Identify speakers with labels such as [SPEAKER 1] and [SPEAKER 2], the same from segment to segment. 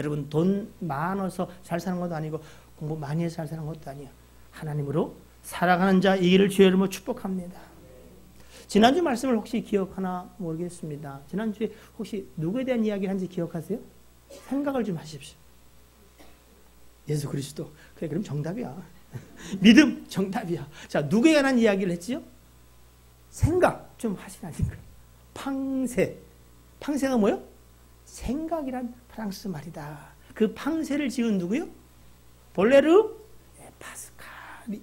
[SPEAKER 1] 여러분 돈 많아서 잘 사는 것도 아니고 공부 많이 해서 잘 사는 것도 아니에요. 하나님으로 살아가는 자 이기를 주의 이름으로 축복합니다. 지난주 말씀을 혹시 기억하나 모르겠습니다. 지난주에 혹시 누구에 대한 이야기를 한지 기억하세요? 생각을 좀 하십시오. 예수 그리스도. 그래, 그럼 정답이야. 믿음 정답이야. 자, 누구에 관한 이야기를 했지요? 생각 좀 하시라니까. 팡세. 팡세가 뭐요? 생각이란 프랑스 말이다. 그 팡세를 지은 누구요? 볼레르 파스칼이.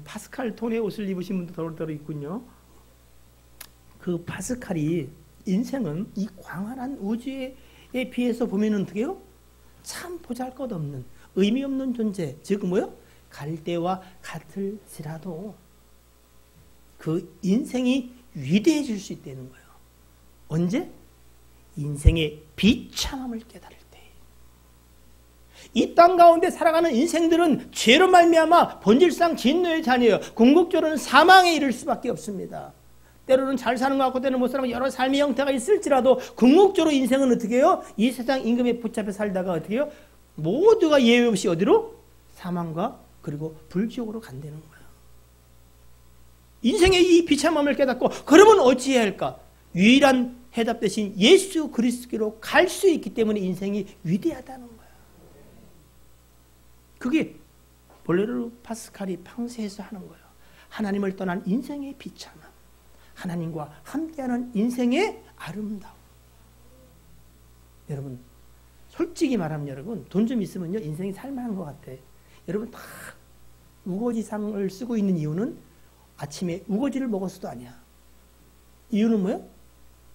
[SPEAKER 1] 파스칼 톤의 옷을 입으신 분도 더러더러 있군요. 그 파스칼이 인생은 이 광활한 우주에 비해서 보면 어떻게 해요? 참 보잘것없는 의미 없는 존재, 즉 뭐요? 갈대와 같을지라도 그 인생이 위대해질 수 있다는 거예요. 언제? 인생의 비참함을 깨달을 때. 이 땅 가운데 살아가는 인생들은 죄로 말미암아 본질상 진노의 자녀예요. 궁극적으로는 사망에 이를 수밖에 없습니다. 때로는 잘 사는 것 같고 때로는 못 사는 여러 삶의 형태가 있을지라도 궁극적으로 인생은 어떻게 해요? 이 세상 임금에 붙잡혀 살다가 어떻게 해요? 모두가 예외 없이 어디로? 사망과 그리고 불지옥으로 간다는 거예요. 인생의 이 비참함을 깨닫고 그러면 어찌해야 할까? 유일한 해답 대신 예수 그리스도로 갈 수 있기 때문에 인생이 위대하다는 거예요. 그게 볼레르 파스칼이 팡세에서 하는 거예요. 하나님을 떠난 인생의 비참함, 하나님과 함께하는 인생의 아름다움. 여러분, 솔직히 말하면 여러분, 돈 좀 있으면요 인생이 살만한 것 같아. 여러분 다 우거지상을 쓰고 있는 이유는 아침에 우거지를 먹었어도 아니야. 이유는 뭐예요?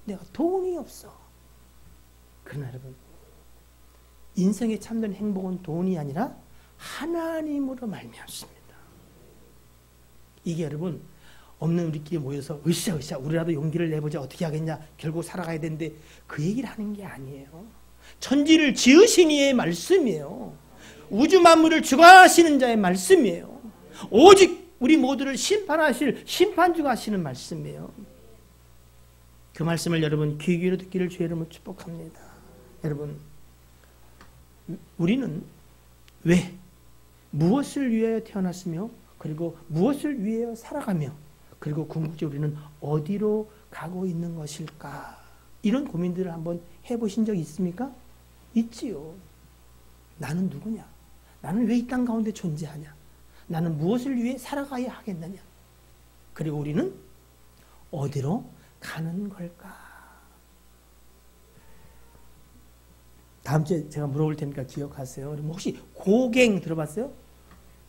[SPEAKER 1] 내가 돈이 없어. 그러나 여러분, 인생의 참된 행복은 돈이 아니라 하나님으로 말미암습니다. 이게 여러분, 없는 우리끼리 모여서 으쌰으쌰 우리라도 용기를 내보자 어떻게 하겠냐 결국 살아가야 되는데 그 얘기를 하는 게 아니에요. 천지를 지으신 이의 말씀이에요. 우주 만물을 주관하시는 자의 말씀이에요. 오직 우리 모두를 심판하실 심판주가 하시는 말씀이에요. 그 말씀을 여러분 귀 기울여 듣기를 주의 이름으로 축복합니다. 여러분, 우리는 왜 무엇을 위하여 태어났으며 그리고 무엇을 위하여 살아가며 그리고 궁극적으로 우리는 어디로 가고 있는 것일까? 이런 고민들을 한번 해보신 적 있습니까? 있지요. 나는 누구냐? 나는 왜 이 땅 가운데 존재하냐? 나는 무엇을 위해 살아가야 하겠느냐? 그리고 우리는 어디로 가는 걸까? 다음 주에 제가 물어볼 테니까 기억하세요. 혹시 고갱 들어봤어요?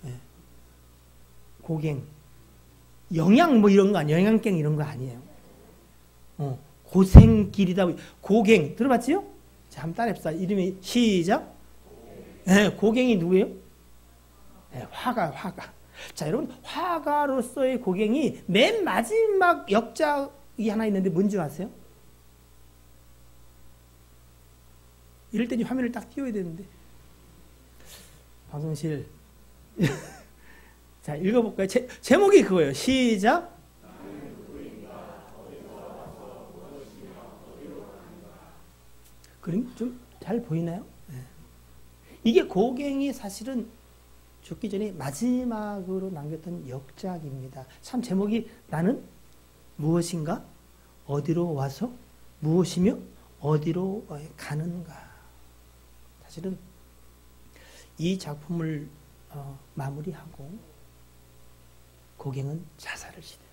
[SPEAKER 1] 네. 고갱. 영양 뭐 이런 거 아니에요. 영양갱 이런 거 아니에요. 고생길이다. 고갱 들어봤지요? 자, 한번 따라해봅시다. 이름이 시작. 네, 고갱이 누구예요? 네, 화가. 자, 여러분, 화가로서의 고갱이 맨 마지막 역작이 하나 있는데 뭔지 아세요? 이럴 때는 화면을 딱 띄워야 되는데. 방송실. 자, 읽어볼까요? 제목이 그거예요. 시작. 그림 좀 잘 보이나요? 네. 이게 고갱이 사실은 죽기 전에 마지막으로 남겼던 역작입니다. 참 제목이 나는 무엇인가? 어디로 와서? 무엇이며? 어디로 가는가? 사실은 이 작품을 마무리하고 고갱은 자살을 시도해요.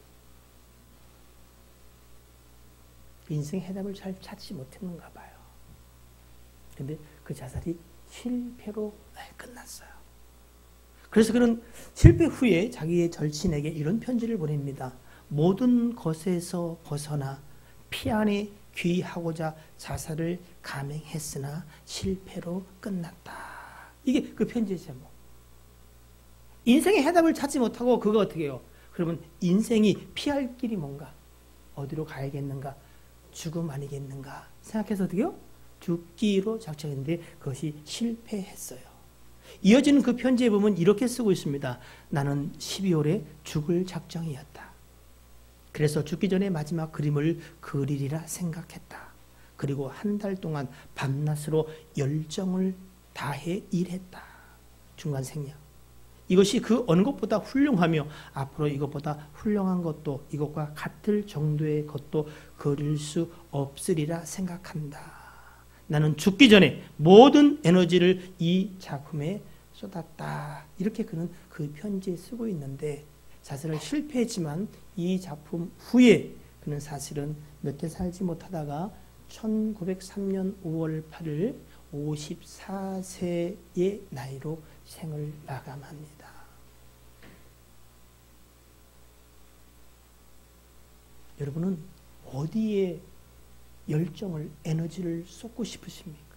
[SPEAKER 1] 인생의 해답을 잘 찾지 못했는가 봐요. 그런데 그 자살이 실패로 끝났어요. 그래서 그는 실패 후에 자기의 절친에게 이런 편지를 보냅니다. 모든 것에서 벗어나 피 안에 귀하고자 자살을 감행했으나 실패로 끝났다. 이게 그 편지의 제목. 인생의 해답을 찾지 못하고 그거 어떻게 해요? 그러면 인생이 피할 길이 뭔가? 어디로 가야겠는가? 죽음 아니겠는가? 생각해서 어떻게 해요? 죽기로 작정했는데 그것이 실패했어요. 이어지는 그 편지에 보면 이렇게 쓰고 있습니다. 나는 12월에 죽을 작정이었다. 그래서 죽기 전에 마지막 그림을 그리리라 생각했다. 그리고 한 달 동안 밤낮으로 열정을 다해 일했다. 중간 생략. 이것이 그 어느 것보다 훌륭하며 앞으로 이것보다 훌륭한 것도 이것과 같을 정도의 것도 그릴 수 없으리라 생각한다. 나는 죽기 전에 모든 에너지를 이 작품에 쏟았다. 이렇게 그는 그 편지에 쓰고 있는데 사실은 실패했지만 이 작품 후에 그는 사실은 몇 해 살지 못하다가 1903년 5월 8일 54세의 나이로 생을 마감합니다. 여러분은 어디에 열정을, 에너지를 쏟고 싶으십니까?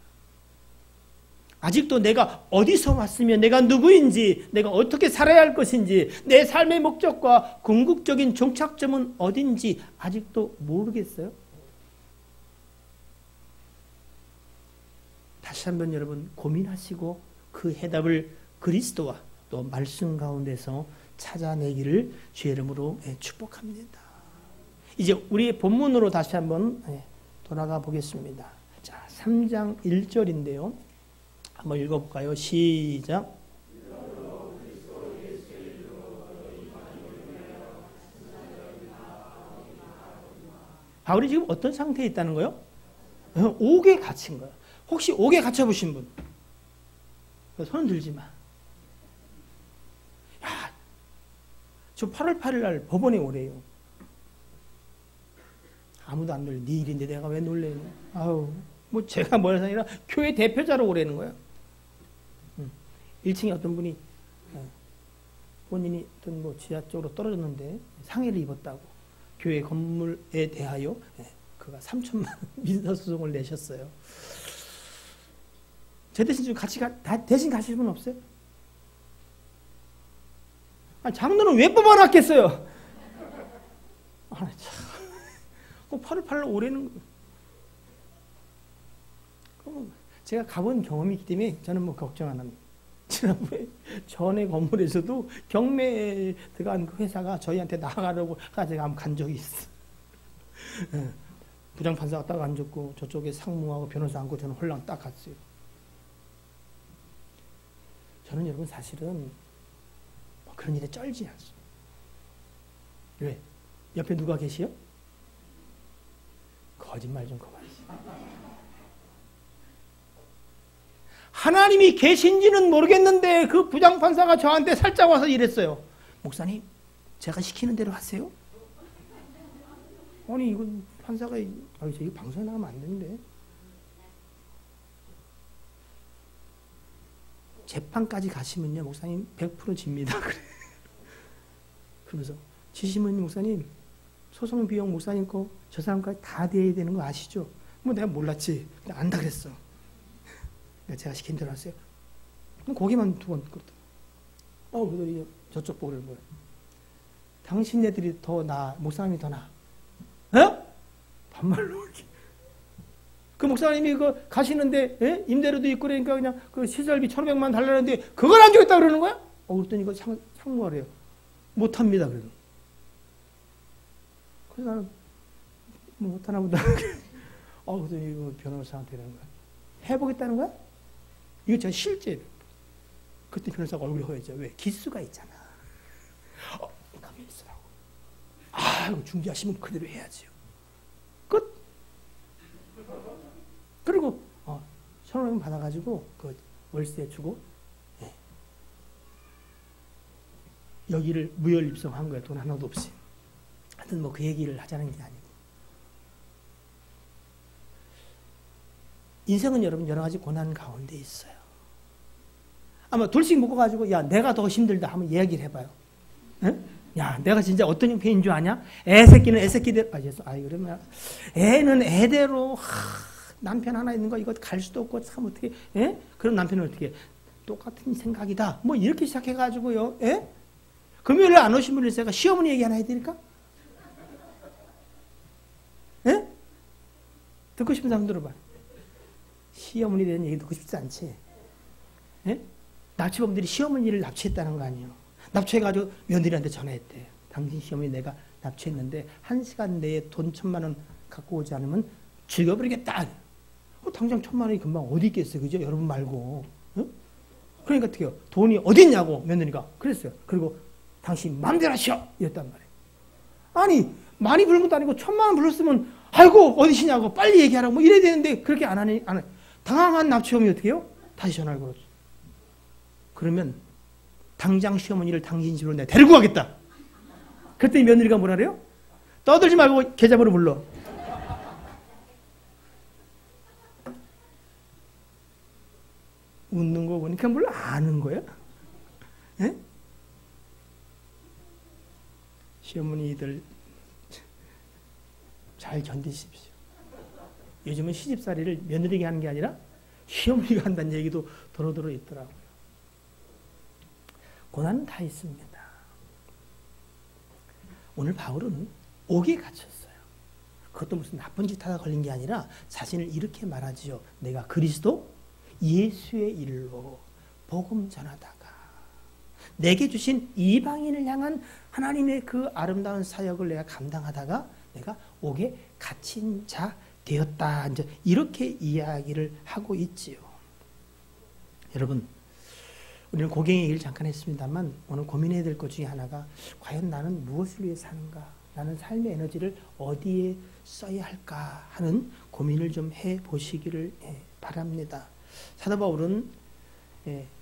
[SPEAKER 1] 아직도 내가 어디서 왔으며 내가 누구인지, 내가 어떻게 살아야 할 것인지, 내 삶의 목적과 궁극적인 종착점은 어딘지 아직도 모르겠어요? 다시 한번 여러분 고민하시고 그 해답을 그리스도와 또 말씀 가운데서 찾아내기를 주의 이름으로 축복합니다. 이제 우리의 본문으로 다시 한번 돌아가 보겠습니다. 자, 3장 1절인데요. 한번 읽어볼까요? 시작. 바울이 지금 어떤 상태에 있다는 거예요? 옥에 갇힌 거예요. 혹시 옥에 갇혀보신 분? 손 들지 마. 야, 저 8월 8일 날 법원에 오래요. 아무도 안 놀래. 네 일인데 내가 왜 놀래요? 아우, 뭐 제가 뭐라서 아니라 교회 대표자로 오래는 거예요. 1층에 어떤 분이 본인이 어떤 뭐 지하 쪽으로 떨어졌는데 상해를 입었다고 교회 건물에 대하여 그가 3천만 원 민사소송을 내셨어요. 제 대신 좀 같이 대신 가실 분 없어요? 아니, 장로는 왜 뽑아놨겠어요? 아, 참. 8월 8일 오래는 그럼 제가 가본 경험이 있기 때문에 저는 뭐 걱정 안 합니다. 지난번에 전에 건물에서도 경매에 들어간 그 회사가 저희한테 나가려고 제가 한번 간 적이 있어. 부장판사가 딱 앉았고 저쪽에 상무하고 변호사 앉고 저는 홀랑 딱 갔어요. 저는 여러분 사실은 뭐 그런 일에 쩔지 않습니다. 왜? 옆에 누가 계시요? 거짓말 좀 그만하세요. 하나님이 계신지는 모르겠는데 그 부장판사가 저한테 살짝 와서 이랬어요. 목사님, 제가 시키는 대로 하세요? 아니 이건 판사가 저기 방송에 나가면 안 되는데. 재판까지 가시면요 목사님 100% 집니다. 그래. 그러면서 지시면 목사님 소송 비용 목사님 거 저 사람까지 다 대야 되는 거 아시죠? 뭐 내가 몰랐지. 안다 그랬어. 제가 시킨 대로 하세요. 그럼 고개만 두 번 끄덕. 그러더니 저쪽 보고 그러는 거예요. 당신네들이 더 나아, 목사님이 더 나아. 반말로. 그 목사님이 그 가시는데 임대료도 있고 그러니까 그냥 그 시설비 1,500만 달라는데 그걸 안 주겠다 그러는 거야? 그랬더니 이거 상무하래요. 못합니다. 그래서 나는 뭐 못하나 보다. 그랬더니 이거 변호사한테 이러는 거야. 해보겠다는 거야? 이거 제가 실제. 그때 변호사가 얼굴이 허해져. 왜? 기수가 있잖아. 가만히 있으라고. 이거 중지하시면 그대로 해야지요. 끝. 그리고 1,500만 받아가지고 그 월세 주고 여기를 무혈 입성한 거야. 돈 하나도 없이. 하여튼 뭐 그 얘기를 하자는 게 아니고. 인생은 여러분 여러 가지 고난 가운데 있어요. 아마 둘씩 묶어가지고 야 내가 더 힘들다 하면 이야기를 해봐요. 응? 야 내가 진짜 어떤 형편인 줄 아냐? 애새끼는 애새끼대로 그러면 애는 애대로 남편 하나 있는 거 이거 갈 수도 없고 참 어떻게 그런 남편은 어떻게 똑같은 생각이다. 뭐 이렇게 시작해가지고요. 금요일에 안 오신 분을 제가 시어머니 얘기 하나 해드릴까? 듣고 싶은 사람 들어봐. 시어머니에 대한 얘기 듣고 싶지 않지? 납치범들이 시어머니를 납치했다는 거 아니에요. 납치해가지고 며느리한테 전화했대. 당신 시어머니 내가 납치했는데 1시간 내에 돈 1,000만 원 갖고 오지 않으면 죽여버리겠다. 당장 1,000만 원이 금방 어디 있겠어요. 그죠? 여러분 말고. 응? 그러니까 어떻게 해요? 돈이 어디 있냐고 며느리가 그랬어요. 그리고 당신 마음대로 하시오. 이랬단 말이에요. 아니 많이 부른 것도 아니고 1,000만 원 불렀으면 아이고 어디시냐고 빨리 얘기하라고 뭐 이래야 되는데 그렇게 안 하니 안 해. 당황한 납치범이 어떻게 해요? 다시 전화를 걸었어. 그러면 당장 시어머니를 당신 집으로 내가 데리고 가겠다. 그랬더니 며느리가 뭐라 그래요? 떠들지 말고 계좌번호 불러. 웃는 거 보니까 뭘 아는 거야? 예? 시어머니들 잘 견디십시오. 요즘은 시집살이를 며느리가 하는 게 아니라 시어머니가 한다는 얘기도 도로도로 있더라고요. 고난은 다 있습니다. 오늘 바울은 옥에 갇혔어요. 그것도 무슨 나쁜 짓 하다 걸린 게 아니라 자신을 이렇게 말하지요. 내가 그리스도 예수의 일로 복음 전하다가 내게 주신 이방인을 향한 하나님의 그 아름다운 사역을 내가 감당하다가 내가 옥에 갇힌 자 되었다. 이제 이렇게 이야기를 하고 있지요. 여러분, 우리는 고갱의 얘기를 잠깐 했습니다만 오늘 고민해야 될 것 중에 하나가 과연 나는 무엇을 위해 사는가? 나는 삶의 에너지를 어디에 써야 할까 하는 고민을 좀 해보시기를 바랍니다. 사도 바울은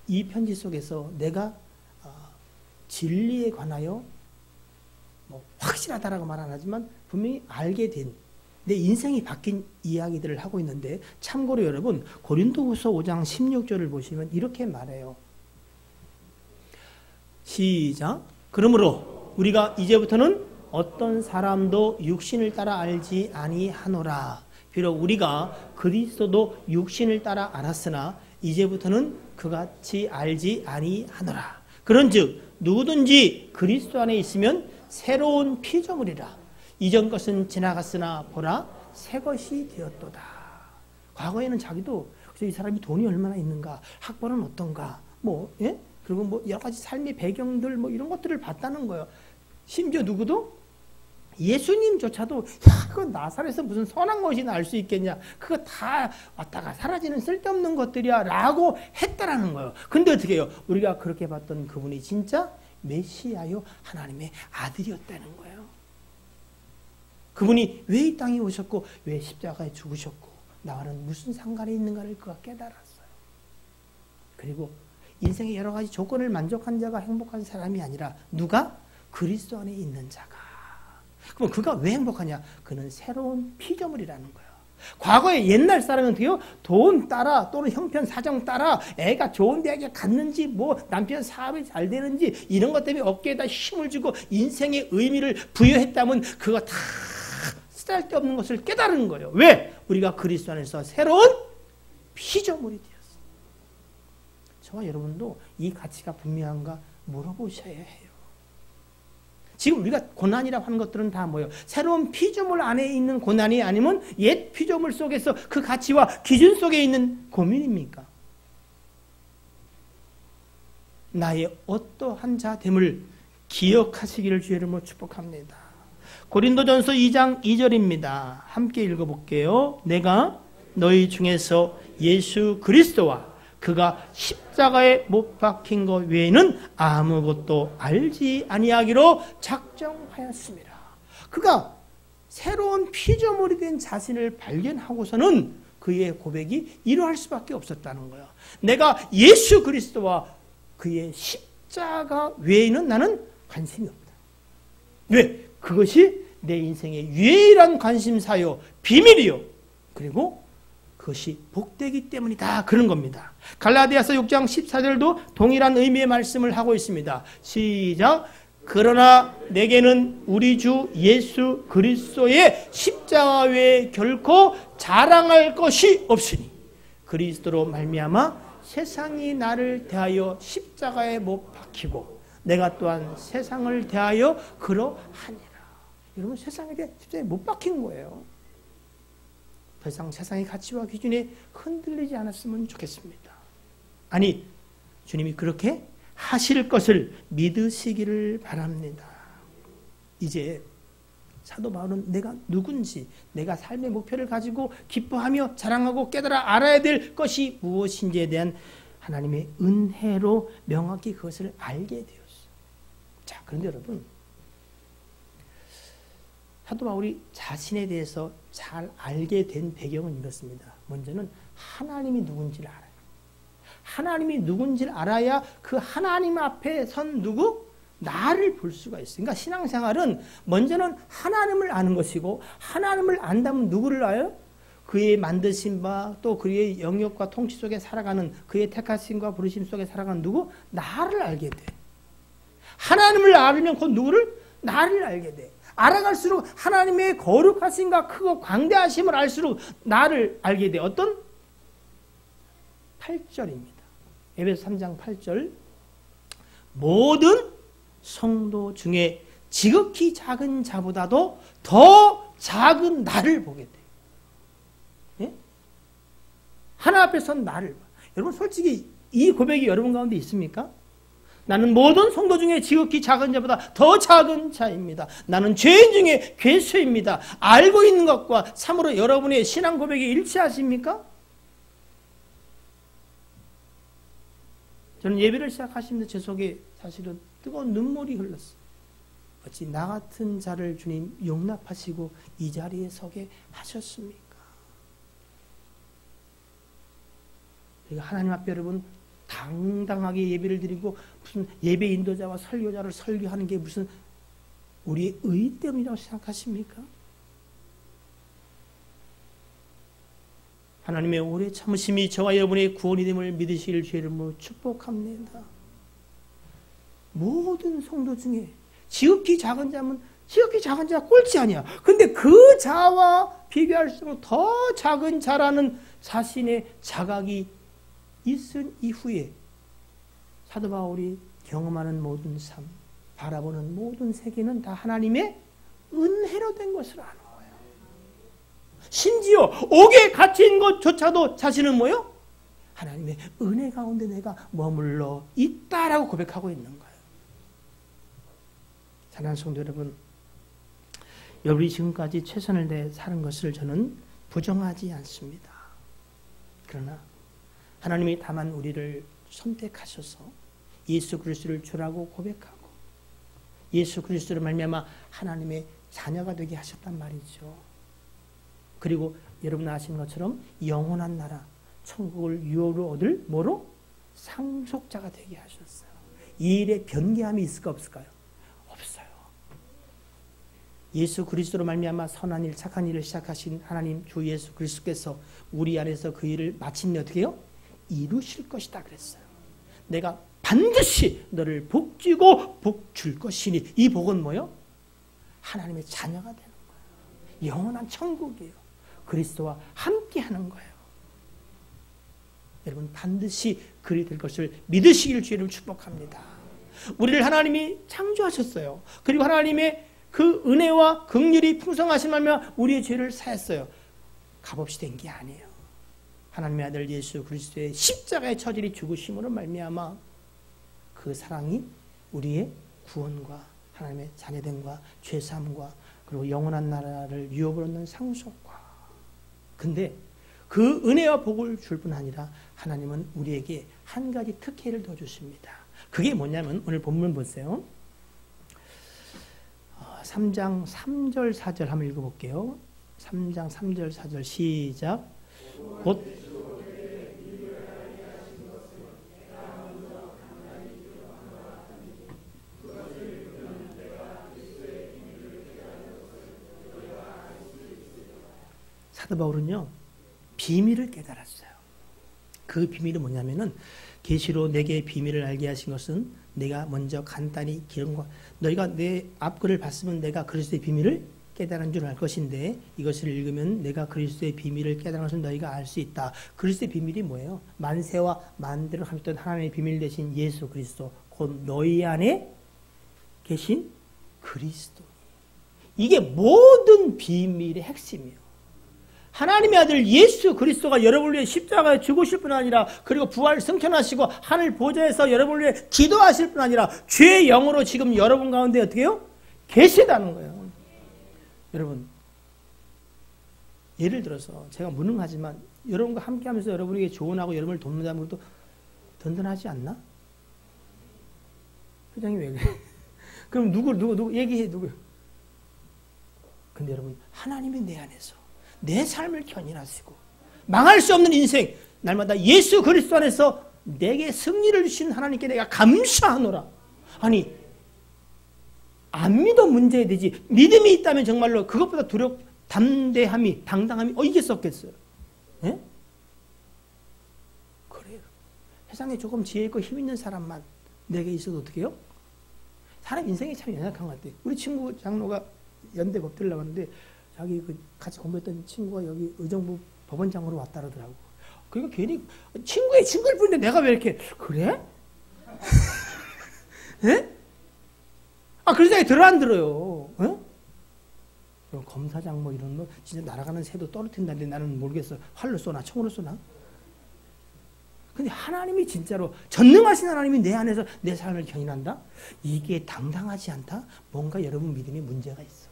[SPEAKER 1] 이 편지 속에서 내가 진리에 관하여 뭐 확실하다라고 말 안 하지만 분명히 알게 된 내 인생이 바뀐 이야기들을 하고 있는데 참고로 여러분 고린도후서 5장 16절을 보시면 이렇게 말해요. 시작. 그러므로 우리가 이제부터는 어떤 사람도 육신을 따라 알지 아니하노라. 비록 우리가 그리스도도 육신을 따라 알았으나 이제부터는 그같이 알지 아니하노라. 그런즉 누구든지 그리스도 안에 있으면 새로운 피조물이라. 이전 것은 지나갔으나 보라 새 것이 되었도다. 과거에는 자기도 이 사람이 돈이 얼마나 있는가, 학벌은 어떤가, 뭐 그리고 뭐 여러 가지 삶의 배경들 뭐 이런 것들을 봤다는 거예요. 심지어 누구도 예수님조차도 그거 나사렛에서 무슨 선한 것이 날 수 있겠냐, 그거 다 왔다가 사라지는 쓸데없는 것들이야 라고 했다라는 거예요. 근데 어떻게 해요? 우리가 그렇게 봤던 그분이 진짜 메시아요 하나님의 아들이었다는 거예요. 그분이 왜 이 땅에 오셨고 왜 십자가에 죽으셨고 나와는 무슨 상관이 있는가를 그가 깨달았어요. 그리고 인생의 여러 가지 조건을 만족한 자가 행복한 사람이 아니라 누가? 그리스도 안에 있는 자가. 그럼 그가 왜 행복하냐? 그는 새로운 피조물이라는 거예요. 과거에 옛날 사람은 어떻게요? 돈 따라 또는 형편 사정 따라 애가 좋은 대학에 갔는지 뭐 남편 사업이 잘 되는지 이런 것 때문에 어깨에다 힘을 주고 인생의 의미를 부여했다면 그거 다 쓸데없는 것을 깨달은 거예요. 왜? 우리가 그리스도 안에서 새로운 피조물이 되었어요. 저와 여러분도 이 가치가 분명한가 물어보셔야 해요. 지금 우리가 고난이라고 하는 것들은 다 뭐예요? 새로운 피조물 안에 있는 고난이 아니면 옛 피조물 속에서 그 가치와 기준 속에 있는 고민입니까? 나의 어떠한 자됨을 기억하시기를 주의 이름으로 축복합니다. 고린도전서 2장 2절입니다. 함께 읽어볼게요. 내가 너희 중에서 예수 그리스도와 그가 십자가에 못 박힌 것 외에는 아무것도 알지 아니하기로 작정하였습니다. 그가 새로운 피조물이 된 자신을 발견하고서는 그의 고백이 이러할 수밖에 없었다는 거예요. 내가 예수 그리스도와 그의 십자가 외에는 나는 관심이 없다. 왜? 그것이 내 인생의 유일한 관심사요, 비밀이요. 그리고 그것이 복되기 때문이다. 그런 겁니다. 갈라디아서 6장 14절도 동일한 의미의 말씀을 하고 있습니다. 시작. 그러나 내게는 우리 주 예수 그리스도의 십자가 외에 결코 자랑할 것이 없으니 그리스도로 말미암아 세상이 나를 대하여 십자가에 못 박히고 내가 또한 세상을 대하여 그러하니라. 여러분 세상에 대해 십자가에 못 박힌 거예요. 더 이상 세상의 가치와 기준에 흔들리지 않았으면 좋겠습니다. 아니, 주님이 그렇게 하실 것을 믿으시기를 바랍니다. 이제 사도 바울은 내가 누군지, 내가 삶의 목표를 가지고 기뻐하며 자랑하고 깨달아 알아야 될 것이 무엇인지에 대한 하나님의 은혜로 명확히 그것을 알게 되었어요. 자, 그런데 여러분, 사도 바울이 자신에 대해서 잘 알게 된 배경은 이렇습니다. 먼저는 하나님이 누군지를 알아요. 하나님이 누군지를 알아야 그 하나님 앞에 선 누구? 나를 볼 수가 있어요. 그러니까 신앙생활은 먼저는 하나님을 아는 것이고, 하나님을 안다면 누구를 알아요? 그의 만드신 바, 또 그의 영역과 통치 속에 살아가는, 그의 택하심과 부르심 속에 살아가는 누구? 나를 알게 돼. 하나님을 알으면 곧 누구를? 나를 알게 돼. 알아갈수록 하나님의 거룩하심과 크고 광대하심을 알수록 나를 알게 돼. 어떤? 8절입니다. 에베소 3장 8절. 모든 성도 중에 지극히 작은 자보다도 더 작은 나를 보게 돼. 예? 하나 앞에 선 나를 봐. 여러분 솔직히 이 고백이 여러분 가운데 있습니까? 나는 모든 성도 중에 지극히 작은 자보다 더 작은 자입니다. 나는 죄인 중에 괴수입니다. 알고 있는 것과 참으로 여러분의 신앙 고백이 일치하십니까? 저는 예배를 시작하시면서 제 속에 사실은 뜨거운 눈물이 흘렀어요. 어찌 나 같은 자를 주님 용납하시고 이 자리에 서게 하셨습니까? 그러니까 하나님 앞에 여러분 당당하게 예배를 드리고 무슨 예배 인도자와 설교자를 설교하는 게 무슨 우리의 의 때문이라고 생각하십니까? 하나님의 오래 참으심이 저와 여러분의 구원이 됨을 믿으시길 주의 이름으로 축복합니다. 모든 성도 중에 지극히 작은 자면 지극히 작은 자가 꼴찌 아니야. 근데 그 자와 비교할수록 더 작은 자라는 자신의 자각이 있은 이후에 사도 바울이 경험하는 모든 삶, 바라보는 모든 세계는 다 하나님의 은혜로 된 것을 아는 거예요. 심지어 옥에 갇힌 것조차도 자신은 뭐요? 하나님의 은혜 가운데 내가 머물러 있다라고 고백하고 있는 거예요. 사랑하는 성도 여러분, 여러분이 지금까지 최선을 다해 사는 것을 저는 부정하지 않습니다. 그러나 하나님이 다만 우리를 선택하셔서 예수 그리스도를 주라고 고백하고 예수 그리스도를 말미암아 하나님의 자녀가 되게 하셨단 말이죠. 그리고 여러분 아시는 것처럼 영원한 나라 천국을 유업으로 얻을 뭐로? 상속자가 되게 하셨어요. 이 일에 변개함이 있을까 없을까요? 없어요. 예수 그리스도로 말미암아 선한 일 착한 일을 시작하신 하나님 주 예수 그리스도께서 우리 안에서 그 일을 마침내 어떻게 해요? 이루실 것이다 그랬어요. 내가 반드시 너를 복주고 복줄 것이니 이 복은 뭐요? 하나님의 자녀가 되는 거예요. 영원한 천국이에요. 그리스도와 함께하는 거예요. 여러분 반드시 그리 될 것을 믿으시길 주의를 축복합니다. 우리를 하나님이 창조하셨어요. 그리고 하나님의 그 은혜와 긍휼이 풍성하신 말며 우리의 죄를 사했어요. 값없이 된 게 아니에요. 하나님의 아들 예수 그리스도의 십자가의 처절히 죽으심으로 말미암아 그 사랑이 우리의 구원과 하나님의 자녀됨과 죄사함과 그리고 영원한 나라를 유업으로 얻는 상속과 근데 그 은혜와 복을 줄 뿐 아니라 하나님은 우리에게 한 가지 특혜를 더 주십니다. 그게 뭐냐면 오늘 본문 보세요. 3장 3절 4절 한번 읽어볼게요. 3장 3절 4절 시작. 곧 사도 바울은요 비밀을 깨달았어요. 그 비밀이 뭐냐면은 계시로 내게 비밀을 알게 하신 것은 내가 먼저 간단히 기록과 너희가 내 앞글을 봤으면 내가 그리스도의 비밀을 깨달은 줄 알 것인데 이것을 읽으면 내가 그리스도의 비밀을 깨달은 것을 너희가 알 수 있다. 그리스도의 비밀이 뭐예요? 만세와 만대를 하셨던 하나님의 비밀 되신 예수 그리스도 곧 너희 안에 계신 그리스도. 이게 모든 비밀의 핵심이에요. 하나님의 아들 예수 그리스도가 여러분을 위해 십자가에 죽으실 뿐 아니라 그리고 부활 승천하시고 하늘 보좌에서 여러분을 위해 기도하실 뿐 아니라 죄의 영으로 지금 여러분 가운데 어떻게 해요? 계시다는 거예요. 여러분, 예를 들어서 제가 무능하지만 여러분과 함께 하면서 여러분에게 조언하고 여러분을 돕는다면 그래도 든든하지 않나? 회장님 왜 그래? 그럼 누구 얘기해, 누구? 근데 여러분, 하나님이 내 안에서 내 삶을 견인하시고 망할 수 없는 인생, 날마다 예수 그리스도 안에서 내게 승리를 주신 하나님께 내가 감사하노라. 아니, 안 믿어 문제야 되지. 믿음이 있다면 정말로 그것보다 담대함이, 당당함이 이게 썩겠어요. 예? 그래요. 세상에 조금 지혜 있고 힘 있는 사람만 내게 있어도 어떻게 해요? 사람 인생이 참 연약한 것 같아요. 우리 친구 장로가 연대 법대를 나왔는데 자기 같이 공부했던 친구가 여기 의정부 법원장으로 왔다 그러더라고. 그러니까 괜히 친구일 뿐인데 내가 왜 이렇게 그래? 예? 그런 생각이 들어 안 들어요? 예? 검사장 뭐 이런 거 진짜 날아가는 새도 떨어뜨린다는데 나는 모르겠어. 활로 쏘나 총으로 쏘나? 근데 하나님이 진짜로 전능하신 하나님이 내 안에서 내 삶을 견인한다? 이게 당당하지 않다? 뭔가 여러분 믿음에 문제가 있어.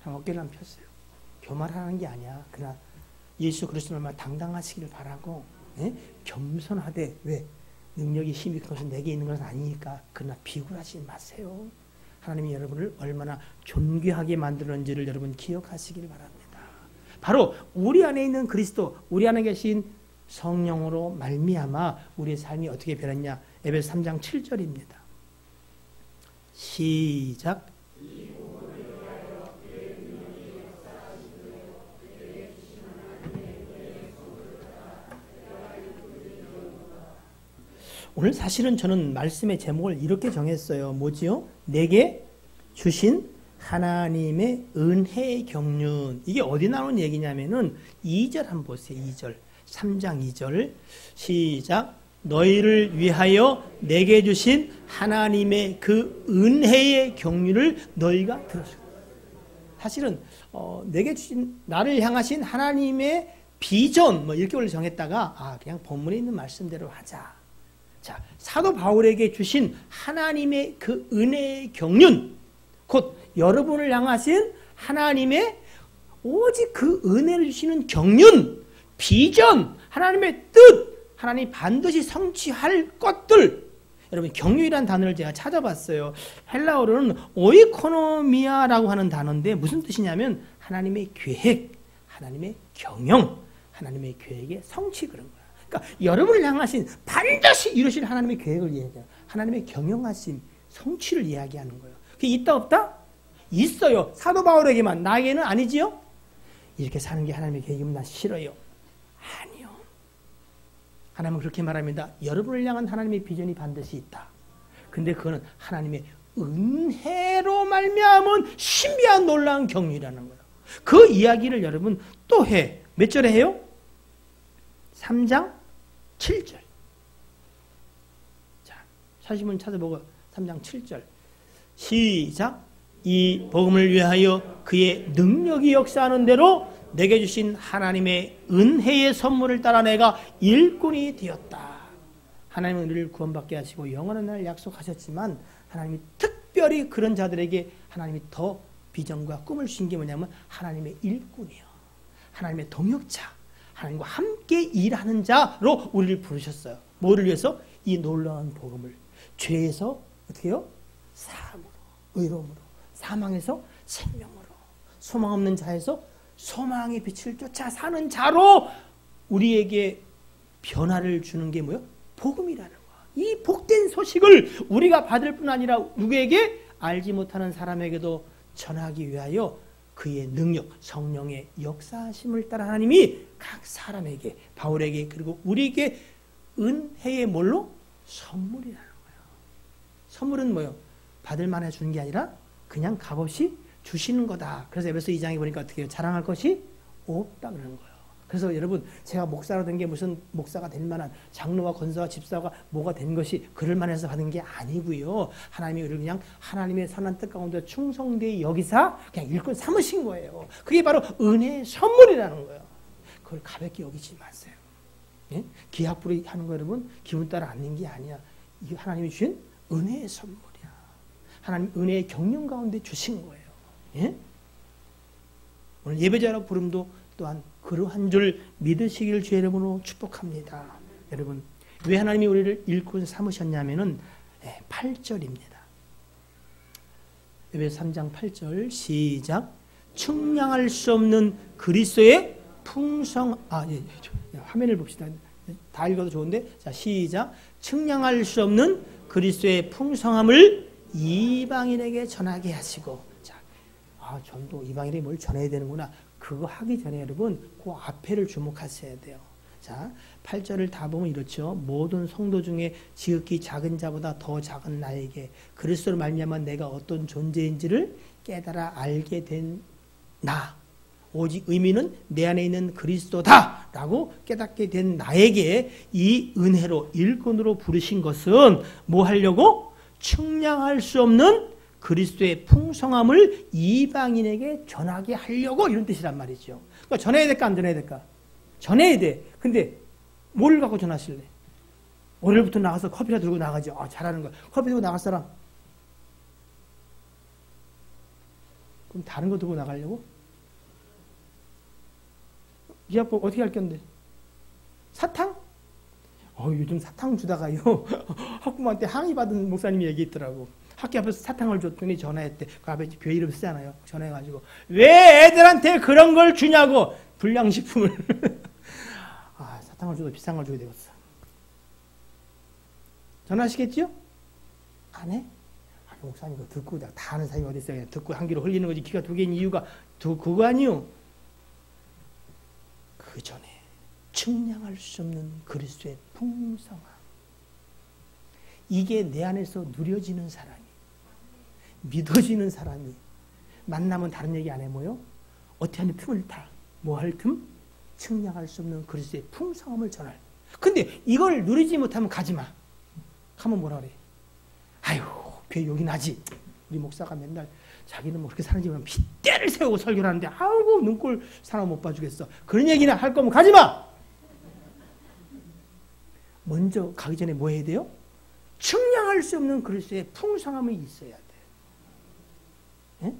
[SPEAKER 1] 어깨를 한번 폈어요. 교만하는 게 아니야. 그러나 예수 그리스도만 당당하시기를 바라고, 예? 겸손하되, 왜? 능력이 힘이 큰 것은 내게 있는 것은 아니니까. 그러나 비굴하지 마세요. 하나님이 여러분을 얼마나 존귀하게 만들었는지를 여러분 기억하시길 바랍니다. 바로 우리 안에 있는 그리스도, 우리 안에 계신 성령으로 말미암아 우리의 삶이 어떻게 변했냐. 에베소 3장 7절입니다. 시작. 오늘 사실은 저는 말씀의 제목을 이렇게 정했어요. 뭐지요? 내게 주신 하나님의 은혜의 경륜. 이게 어디 나오는 얘기냐면은 2절 한번 보세요. 2절. 3장 2절. 시작. 너희를 위하여 내게 주신 하나님의 그 은혜의 경륜을 너희가 들었을. 사실은 내게 주신, 나를 향하신 하나님의 비전 뭐 이렇게 원래 정했다가 그냥 본문에 있는 말씀대로 하자. 자, 사도 바울에게 주신 하나님의 그 은혜의 경륜, 곧 여러분을 향하신 하나님의 오직 그 은혜를 주시는 경륜, 비전, 하나님의 뜻, 하나님이 반드시 성취할 것들. 여러분, 경륜이라는 단어를 제가 찾아봤어요. 헬라어로는 오이코노미아라고 하는 단어인데 무슨 뜻이냐면 하나님의 계획, 하나님의 경영, 하나님의 계획의 성취, 그런 거예요. 그러니까 여러분을 향하신 반드시 이루실 하나님의 계획을 이야기해요. 하나님의 경영하심, 성취를 이야기하는 거예요. 그게 있다 없다? 있어요. 사도 바울에게만. 나에게는 아니지요? 이렇게 사는 게 하나님의 계획이면 나 싫어요. 아니요. 하나님은 그렇게 말합니다. 여러분을 향한 하나님의 비전이 반드시 있다. 근데 그거는 하나님의 은혜로 말미암은 신비한 놀라운 경륜이라는 거예요. 그 이야기를 여러분 또 해. 몇 절에 해요? 3장 7절. 자, 사시문 찾아보고 3장 7절. 시작. 이 복음을 위하여 그의 능력이 역사하는 대로 내게 주신 하나님의 은혜의 선물을 따라 내가 일꾼이 되었다. 하나님은 우리를 구원받게 하시고 영원한 날 약속하셨지만 하나님이 특별히 그런 자들에게 하나님이 더 비전과 꿈을 주신 게 뭐냐면 하나님의 일꾼이요. 하나님의 동역자. 하나님과 함께 일하는 자로 우리를 부르셨어요. 뭐를 위해서? 이 놀라운 복음을 죄에서 어떻게 해요? 사함으로, 의로움으로, 사망에서 생명으로, 소망 없는 자에서 소망의 빛을 쫓아 사는 자로 우리에게 변화를 주는 게 뭐예요? 복음이라는 거야. 이 복된 소식을 우리가 받을 뿐 아니라 누구에게? 알지 못하는 사람에게도 전하기 위하여 그의 능력, 성령의 역사하심을 따라 하나님이 각 사람에게, 바울에게, 그리고 우리에게 은혜의 뭘로? 선물이라는 거예요. 선물은 뭐예요? 받을 만해 주는 게 아니라 그냥 값없이 주시는 거다. 그래서 에베소 2장에 보니까 어떻게 해요? 자랑할 것이 없다 그러는 거예요. 그래서 여러분, 제가 목사로 된 게 무슨 목사가 될 만한 장로와 권사와 집사가 뭐가 된 것이 그럴 만해서 받은 게 아니고요. 하나님이 우리를 그냥 하나님의 선한 뜻 가운데 충성되이 여기사 그냥 일꾼 삼으신 거예요. 그게 바로 은혜의 선물이라는 거예요. 그걸 가볍게 여기지 마세요. 예? 기합부리 하는 거 여러분 기분 따라 앉는 게 아니야. 이게 하나님이 주신 은혜의 선물이야. 하나님 은혜의 경륜 가운데 주신 거예요. 예? 오늘 예배자라고 부름도 또한 그러한 줄 믿으시길 주의 이름으로 축복합니다. 여러분, 왜 하나님이 우리를 일꾼 삼으셨냐면은 8절입니다. 에베소 3장 8절 시작. 측량할 수 없는 그리스도의 풍성 화면을 봅시다. 다 읽어도 좋은데 자 시작. 측량할 수 없는 그리스도의 풍성함을 이방인에게 전하게 하시고 자 전도 이방인에게 뭘 전해야 되는구나. 그거 하기 전에 여러분 그 앞에를 주목하셔야 돼요. 자 8절을 다 보면 이렇죠. 모든 성도 중에 지극히 작은 자보다 더 작은 나에게 그리스도로 말미암아 내가 어떤 존재인지를 깨달아 알게 된 나. 오직 의미는 내 안에 있는 그리스도다 라고 깨닫게 된 나에게 이 은혜로 일꾼으로 부르신 것은 뭐 하려고? 측량할 수 없는 그리스도의 풍성함을 이방인에게 전하게 하려고 이런 뜻이란 말이죠. 그러니까 전해야 될까 안 전해야 될까? 전해야 돼. 근데 뭘 갖고 전하실래? 월요일부터 나가서 커피나 들고 나가죠. 잘하는 거야. 커피 들고 나갈 사람? 그럼 다른 거 들고 나가려고? 이 아빠 어떻게 할 건데? 사탕? 요즘 사탕 주다가요. 학부모한테 항의받은 목사님이 얘기했더라고. 학교 앞에서 사탕을 줬더니 전화했대. 그 앞에 교회 이름 쓰잖아요. 전화해가지고 왜 애들한테 그런 걸 주냐고. 불량식품을. 사탕을 줘도 비싼 걸 주게 되었어. 전화하시겠지요? 안 해? 목사님 그거 듣고 다 아는 사람이 어디 있어요. 듣고 한 귀로 흘리는 거지. 귀가 두 개인 이유가 그거 아니요. 그 전에 측량할 수 없는 그리스도의 풍성함. 이게 내 안에서 누려지는 사람이, 믿어지는 사람이 만나면 다른 얘기 안 해 뭐요? 어떻게 하는 틈을 타. 뭐 할 틈? 측량할 수 없는 그리스도의 풍성함을 전할. 근데 이걸 누리지 못하면 가지 마. 가면 뭐라 그래? 아유, 교회 여기 나지. 우리 목사가 맨날 자기는 뭐 그렇게 사는지 모르면 핏대를 세우고 설교를 하는데 아이고 눈꼴 사람 못 봐주겠어. 그런 얘기나 할 거면 가지 마. 먼저 가기 전에 뭐 해야 돼요? 측량할 수 없는 그리스도의 풍성함이 있어야 돼. 예?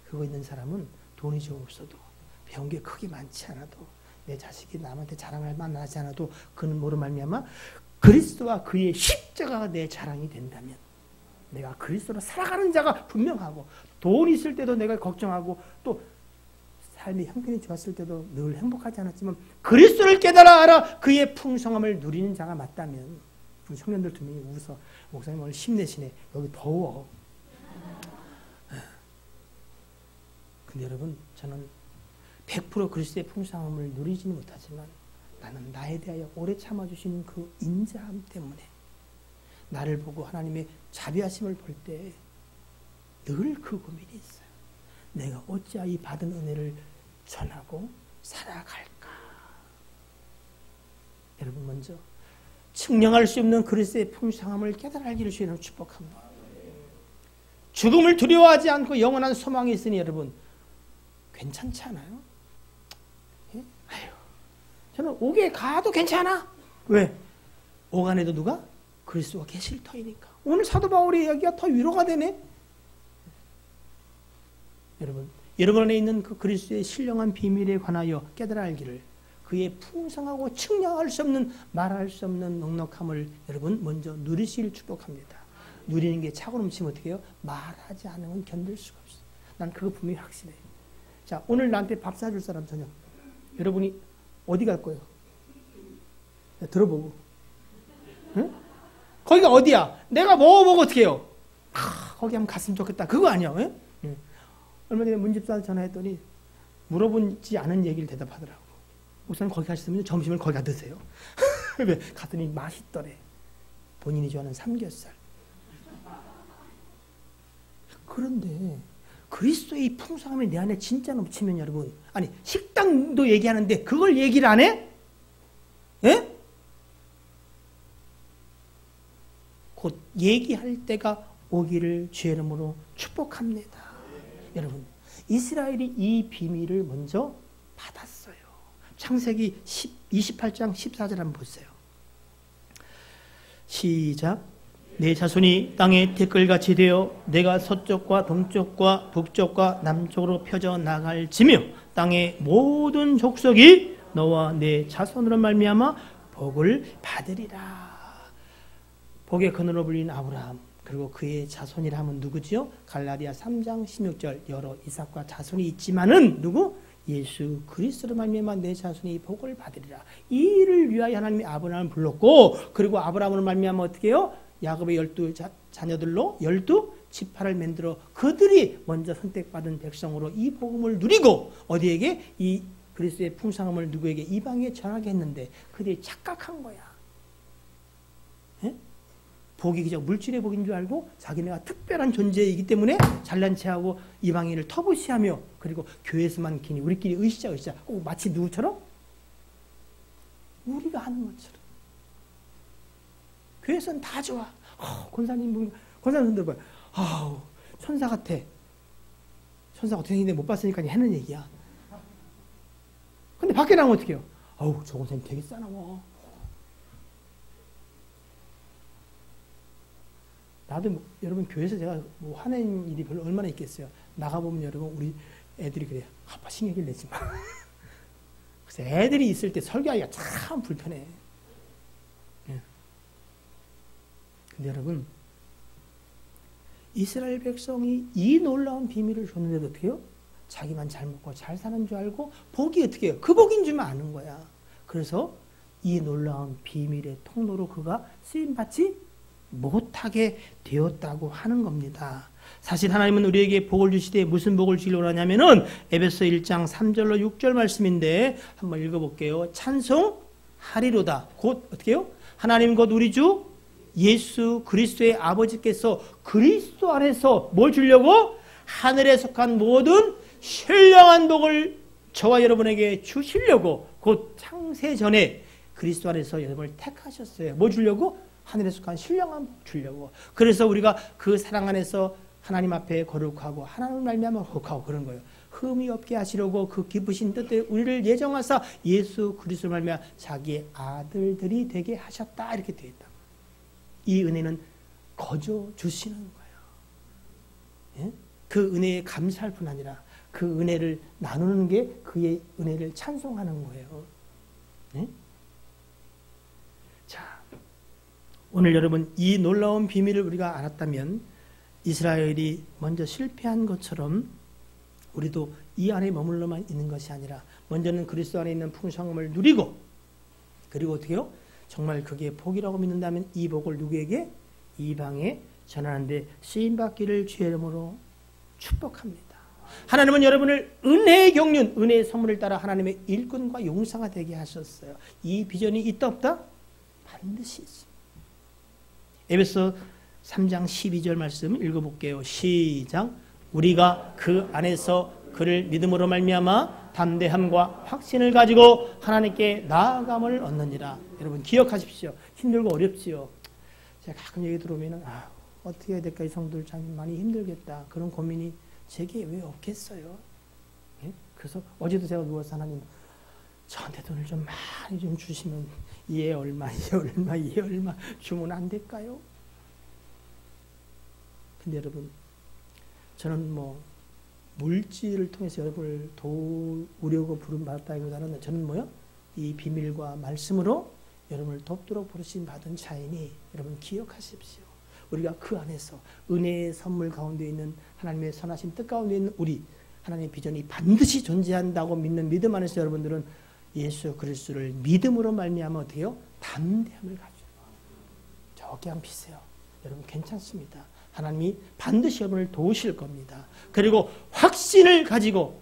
[SPEAKER 1] 그거 있는 사람은 돈이 좀 없어도 배운 게 크게 많지 않아도 내 자식이 남한테 자랑할 만하지 않아도 그는 뭐로 말미암아 그리스도와 그의 십자가가 내 자랑이 된다면 내가 그리스도로 살아가는 자가 분명하고 돈 있을 때도 내가 걱정하고 또 삶의 형편이 좋았을 때도 늘 행복하지 않았지만 그리스도를 깨달아 알아 그의 풍성함을 누리는 자가 맞다면 우리 청년들 두 명이 웃어. 목사님 오늘 힘내시네. 여기 더워. 근데 여러분 저는 100% 그리스도의 풍성함을 누리지는 못하지만 나는 나에 대하여 오래 참아주신 그 인자함 때문에 나를 보고 하나님의 자비하심을 볼 때 늘 그 고민이 있어요. 내가 어찌 이 받은 은혜를 전하고 살아갈까? 여러분 먼저 측량할 수 없는 그리스도의 풍성함을 깨달아기를 주님으로 축복합니다. 죽음을 두려워하지 않고 영원한 소망이 있으니 여러분 괜찮지 않아요? 예? 아유, 저는 옥에 가도 괜찮아. 왜? 옥 안에도 누가? 그리스도가 계실 터이니까. 오늘 사도 바울의 이야기가 더 위로가 되네. 여러분 안에 있는 그 그리스도의 신령한 비밀에 관하여 깨달아 알기를 그의 풍성하고 측량할 수 없는 말할 수 없는 넉넉함을 여러분 먼저 누리시길 축복합니다. 누리는 게 차고 넘치면 어떻게 해요? 말하지 않으면 견딜 수가 없어. 난 그거 분명히 확신해. 자, 오늘 나한테 밥 사줄 사람 저녁. 여러분이 어디 갈 거예요? 들어보고. 응? 거기가 어디야? 내가 먹어보고 어떻게 해요? 거기 한번 갔으면 좋겠다. 그거 아니야. 응? 얼마 전에 문집사한테 전화했더니 물어보지 않은 얘기를 대답하더라고. 목사님 거기 가시면 점심을 거기 가 드세요. 갔더니 맛있더래. 본인이 좋아하는 삼겹살. 그런데 그리스도의 풍성함이 내 안에 진짜 넘치면 여러분 아니 식당도 얘기하는데 그걸 얘기를 안 해? 예? 곧 얘기할 때가 오기를 주의 이름으로 축복합니다. 여러분 이스라엘이 이 비밀을 먼저 받았어요. 창세기 28장 14절 한번 보세요. 시작. 내 자손이 땅의 댓글같이 되어 내가 서쪽과 동쪽과 북쪽과 남쪽으로 펴져 나갈지며 땅의 모든 족속이 너와 내 자손으로 말미암아 복을 받으리라. 복의 근원으로 불린 아브라함, 그리고 그의 자손이라 하면 누구지요? 갈라디아 3장 16절 여러 이삭과 자손이 있지만은 누구? 예수 그리스도로 말미암아 내 자손이 복을 받으리라. 이 일을 위하여 하나님이 아브라함을 불렀고, 그리고 아브라함으로 말미암아 어떻게 해요? 야곱의 12 자녀들로 12지파를 만들어 그들이 먼저 선택받은 백성으로 이 복음을 누리고 어디에게? 이 그리스도의 풍성함을 누구에게? 이방에 전하게 했는데 그들이 착각한 거야. 예? 복이 그저 물질의 복인 줄 알고 자기네가 특별한 존재이기 때문에 잘난 체하고 이방인을 터부시하며, 그리고 교회에서만 기니 우리끼리 으쌰 꼭 마치 누구처럼? 우리가 하는 것처럼. 교회에서는 다 좋아. 권사님 들어봐요. 천사 같아. 천사가 어떻게 생긴데 못 봤으니까 하는 얘기야. 근데 밖에 나가면 어떻게 해요? 저 권사님 되게 싸나워. 나도 여러분 교회에서 제가 화낸 일이 별로 얼마나 있겠어요. 나가보면 여러분 우리 애들이 그래요. 아빠 신경을 내지 마. 그래서 애들이 있을 때 설교하기가 참 불편해. 근데 여러분, 이스라엘 백성이 이 놀라운 비밀을 줬는데도 어떻게 해요? 자기만 잘 먹고 잘 사는 줄 알고 복이 어떻게 해요? 그 복인 줄만 아는 거야. 그래서 이 놀라운 비밀의 통로로 그가 쓰임받지 못하게 되었다고 하는 겁니다. 사실 하나님은 우리에게 복을 주시되 무슨 복을 주기를 원하냐면은 에베소 1장 3절로 6절 말씀인데 한번 읽어볼게요. 찬송하리로다. 곧 어떻게 해요? 하나님 곧 우리 주 예수 그리스도의 아버지께서 그리스도 안에서 뭘 주려고? 하늘에 속한 모든 신령한 복을 저와 여러분에게 주시려고 곧 창세 전에 그리스도 안에서 여러분을 택하셨어요. 뭐 주려고? 하늘에 속한 신령한 복 주려고. 그래서 우리가 그 사랑 안에서 하나님 앞에 거룩하고 하나님을 말미암아 거룩하고 그런 거예요. 흠이 없게 하시려고 그 기쁘신 뜻에 우리를 예정하사 예수 그리스도를 말미암아 자기의 아들들이 되게 하셨다. 이렇게 되어 있다. 이 은혜는 거저 주시는 거예요. 예? 그 은혜에 감사할 뿐 아니라 그 은혜를 나누는 게 그의 은혜를 찬송하는 거예요. 예? 자, 오늘 여러분 이 놀라운 비밀을 우리가 알았다면 이스라엘이 먼저 실패한 것처럼 우리도 이 안에 머물러만 있는 것이 아니라 먼저는 그리스도 안에 있는 풍성함을 누리고, 그리고 어떻게 해요? 정말 그게 복이라고 믿는다면 이 복을 누구에게? 이방에 전하는데 쓰임받기를 주의 이름으로 축복합니다. 하나님은 여러분을 은혜의 경륜, 은혜의 선물을 따라 하나님의 일꾼과 용사가 되게 하셨어요. 이 비전이 있다 없다? 반드시 있습니다. 에베소 3장 12절 말씀 읽어볼게요. 시작. 우리가 그 안에서 그를 믿음으로 말미암아 담대함과 확신을 가지고 하나님께 나아감을 얻느니라. 여러분 기억하십시오. 힘들고 어렵지요. 제가 가끔 얘기 들어오면 어떻게 해야 될까? 이 성도들 참 많이 힘들겠다. 그런 고민이 제게 왜 없겠어요? 예? 그래서 어제도 제가 누워서 하나님 저한테 돈을 좀 많이 좀 주시면 얘 얼마 주면 안 될까요? 근데 여러분 저는 물질을 통해서 여러분을 도우려고 부름받았다기보다는 저는 이 비밀과 말씀으로 여러분을 돕도록 부르심 받은 자이니 여러분 기억하십시오. 우리가 그 안에서 은혜의 선물 가운데 있는 하나님의 선하신 뜻 가운데 있는 우리 하나님의 비전이 반드시 존재한다고 믿는 믿음 안에서 여러분들은 예수 그리스도를 믿음으로 말미암아 어떻게 해요? 담대함을 가지고 저기 안 피세요. 여러분 괜찮습니다. 하나님이 반드시 여러분을 도우실 겁니다. 그리고 확신을 가지고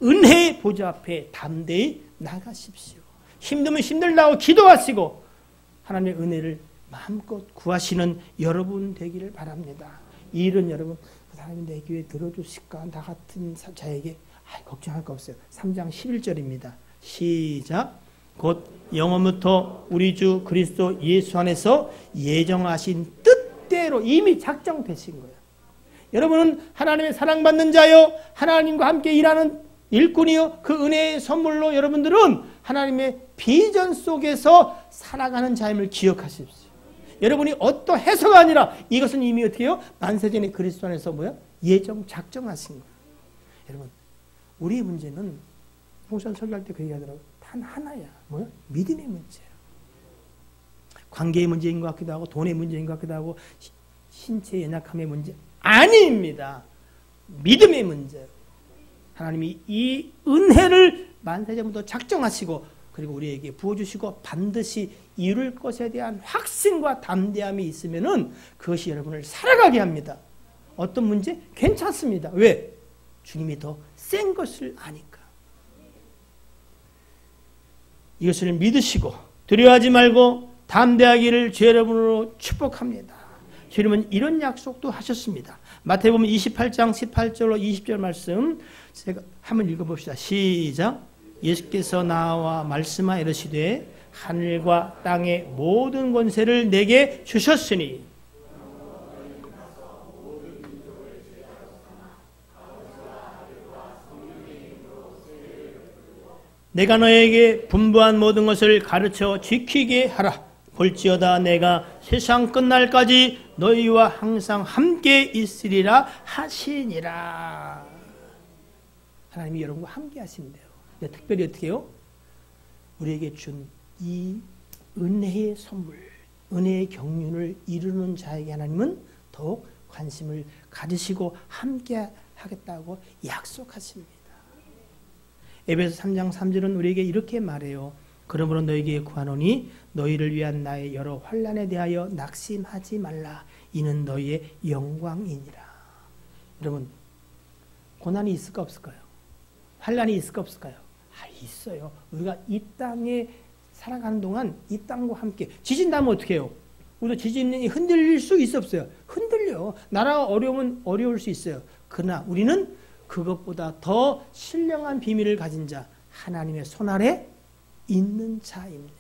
[SPEAKER 1] 은혜의 보좌 앞에 담대히 나가십시오. 힘들면 힘들다고 기도하시고 하나님의 은혜를 마음껏 구하시는 여러분 되기를 바랍니다. 이 일은 여러분 그 사람이 내 귀에 들어주실까? 나 같은 자에게 걱정할 거 없어요. 3장 11절입니다. 시작. 곧 영원부터 우리 주 그리스도 예수 안에서 예정하신 뜻대로 이미 작정되신 거예요. 여러분은 하나님의 사랑받는 자요, 하나님과 함께 일하는 일꾼이요, 그 은혜의 선물로 여러분들은 하나님의 비전 속에서 살아가는 자임을 기억하십시오. 여러분이 어떠해서가 아니라 이것은 이미 어떻게 해요? 만세전에 그리스도 안에서 뭐야? 예정 작정하신 거예요. 여러분, 우리의 문제는 목사님 설교할 때 그 얘기하더라고요. 단 하나야. 뭐야? 믿음의 문제야. 관계의 문제인 것 같기도 하고 돈의 문제인 것 같기도 하고 신체의 연약함의 문제 아닙니다. 믿음의 문제예요. 하나님이 이 은혜를 만세전부터 작정하시고 그리고 우리에게 부어주시고 반드시 이룰 것에 대한 확신과 담대함이 있으면은 그것이 여러분을 살아가게 합니다. 어떤 문제? 괜찮습니다. 왜? 주님이 더 센 것을 아니까. 이것을 믿으시고 두려워하지 말고 담대하기를 주 여러분으로 축복합니다. 주님은 이런 약속도 하셨습니다. 마태복음 28장 18절로 20절 말씀 제가 한번 읽어봅시다. 시작. 예수께서 나와 말씀하여 이르시되 하늘과 땅의 모든 권세를 내게 주셨으니 내가 너에게 분부한 모든 것을 가르쳐 지키게 하라. 볼지어다 내가 세상 끝날까지 너희와 항상 함께 있으리라 하시니라. 하나님이 여러분과 함께 하신대요. 특별히 어떻게 해요? 우리에게 준 이 은혜의 선물, 은혜의 경륜을 이루는 자에게 하나님은 더욱 관심을 가지시고 함께 하겠다고 약속하십니다. 에베소 3장 3절은 우리에게 이렇게 말해요. 그러므로 너에게 구하노니 너희를 위한 나의 여러 환난에 대하여 낙심하지 말라. 이는 너희의 영광이니라. 여러분, 고난이 있을까 없을까요? 환난이 있을까 없을까요? 있어요. 우리가 이 땅에 살아가는 동안 이 땅과 함께 지진 나면 어떻게 해요? 우리도 지진이 흔들릴 수 있어 없어요? 흔들려. 나라가 어려우면 어려울 수 있어요. 그러나 우리는 그것보다 더 신령한 비밀을 가진 자, 하나님의 손 아래 있는 자입니다.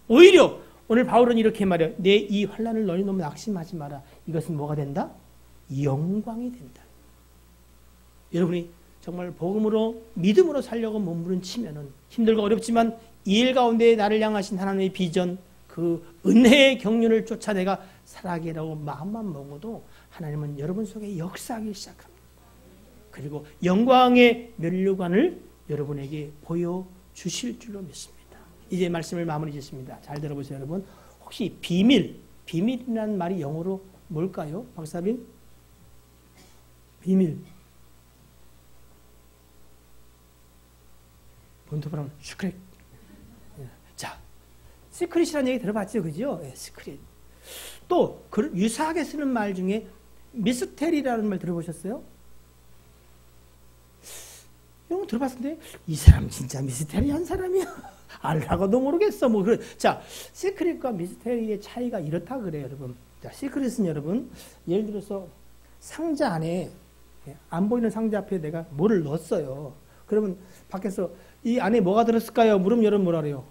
[SPEAKER 1] 오히려 오늘 바울은 이렇게 말해요. 내 이 환난을 너희 너무 낙심하지 마라. 이것은 뭐가 된다? 영광이 된다. 여러분이 정말 복음으로 믿음으로 살려고 몸부림치면은 힘들고 어렵지만 이 일 가운데 나를 향하신 하나님의 비전, 그 은혜의 경륜을 쫓아 내가 살아가라고 마음만 먹어도 하나님은 여러분 속에 역사하기 시작합니다. 그리고 영광의 면류관을 여러분에게 보여주실 줄로 믿습니다. 이제 말씀을 마무리 짓습니다. 잘 들어보세요, 여러분. 혹시 비밀이라는 말이 영어로 뭘까요? 박사님? 비밀. 본토브라운 시크릿. 자, 시크릿이라는 얘기 들어봤죠, 그죠? 네, 시크릿. 또 유사하게 쓰는 말 중에 미스테리라는 말 들어보셨어요? 이거 들어봤는데 이 사람 진짜 미스테리한 사람이야. 알라고도 모르겠어. 뭐 그래. 자, 시크릿과 미스테리의 차이가 이렇다 그래요, 여러분. 자, 시크릿은 여러분 예를 들어서 상자 안에 안 보이는 상자 앞에 내가 뭐를 넣었어요. 그러면 밖에서 이 안에 뭐가 들었을까요? 물으면 여러분 뭐라 그래요?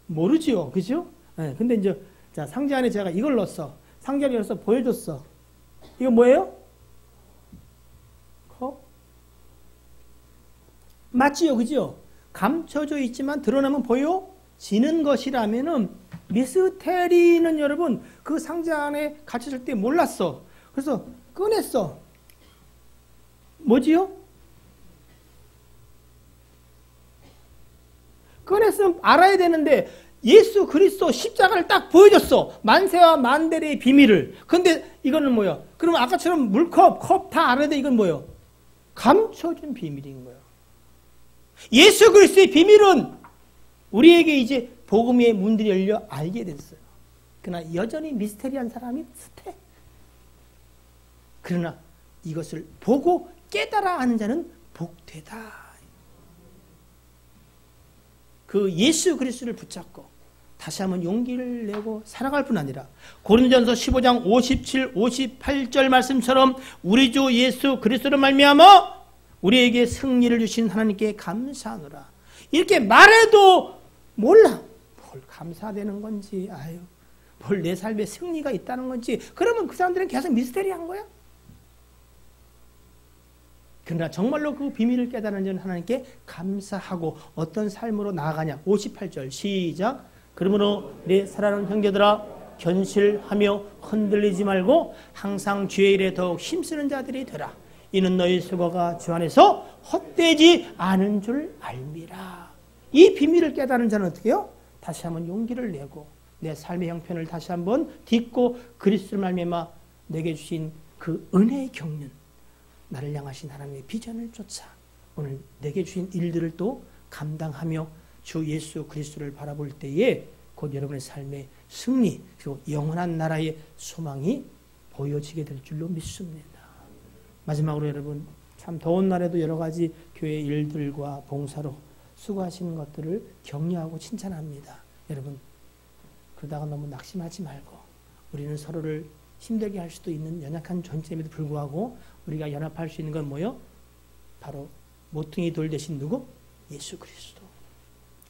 [SPEAKER 1] 모르지요. 그죠? 네, 근데 이제 자, 상자 안에 제가 이걸 넣었어. 상자를 열어서 보여줬어. 이거 뭐예요? 컵? 맞지요. 그죠? 감춰져 있지만 드러나면 보여지는 것이라면은 미스테리는 여러분 그 상자 안에 갇혔을 때 몰랐어. 그래서 꺼냈어. 뭐지요? 꺼냈으면 알아야 되는데 예수 그리스도 십자가를 딱 보여줬어. 만세와 만대의 비밀을. 근데 이거는 뭐야? 그러면 아까처럼 물컵, 컵 다 알아야 돼. 이건 뭐예요? 감춰진 비밀인 거예요. 예수 그리스도의 비밀은 우리에게 이제 복음의 문들이 열려 알게 됐어요. 그러나 여전히 미스테리한 사람이 스테. 그러나 이것을 보고 깨달아 아는 자는 복되다. 그 예수 그리스도를 붙잡고 다시 한번 용기를 내고 살아갈 뿐 아니라 고린도전서 15장 57, 58절 말씀처럼 우리 주 예수 그리스도를 말미암아 우리에게 승리를 주신 하나님께 감사하노라. 이렇게 말해도 몰라. 뭘 감사되는 건지, 아유, 뭘 내 삶에 승리가 있다는 건지. 그러면 그 사람들은 계속 미스테리한 거야. 그러나 정말로 그 비밀을 깨달은 자는 하나님께 감사하고 어떤 삶으로 나아가냐. 58절 시작. 그러므로 내 사랑하는 형제들아 견실하며 흔들리지 말고 항상 주의 일에 더욱 힘쓰는 자들이 되라. 이는 너희 수고가 주 안에서 헛되지 않은 줄 알미라. 이 비밀을 깨달은 자는 어떻게 해요? 다시 한번 용기를 내고 내 삶의 형편을 다시 한번 딛고 그리스도를 말미암아 내게 주신 그 은혜의 경륜, 나를 향하신 하나님의 비전을 쫓아 오늘 내게 주신 일들을 또 감당하며 주 예수 그리스도를 바라볼 때에 곧 여러분의 삶의 승리 그리고 영원한 나라의 소망이 보여지게 될 줄로 믿습니다. 마지막으로 여러분, 참 더운 날에도 여러 가지 교회 일들과 봉사로 수고하시는 것들을 격려하고 칭찬합니다. 여러분, 그러다가 너무 낙심하지 말고 우리는 서로를 힘들게 할 수도 있는 연약한 존재임에도 불구하고 우리가 연합할 수 있는 건 뭐요? 바로 모퉁이 돌 대신 누구? 예수 그리스도.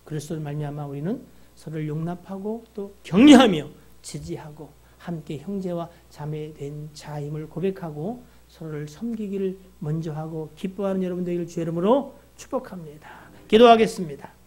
[SPEAKER 1] 그리스도를 말미암아 우리는 서로를 용납하고 또 격려하며 지지하고 함께 형제와 자매된 자임을 고백하고 서로를 섬기기를 먼저 하고 기뻐하는 여러분 되기를 주의 이름으로 축복합니다. 기도하겠습니다.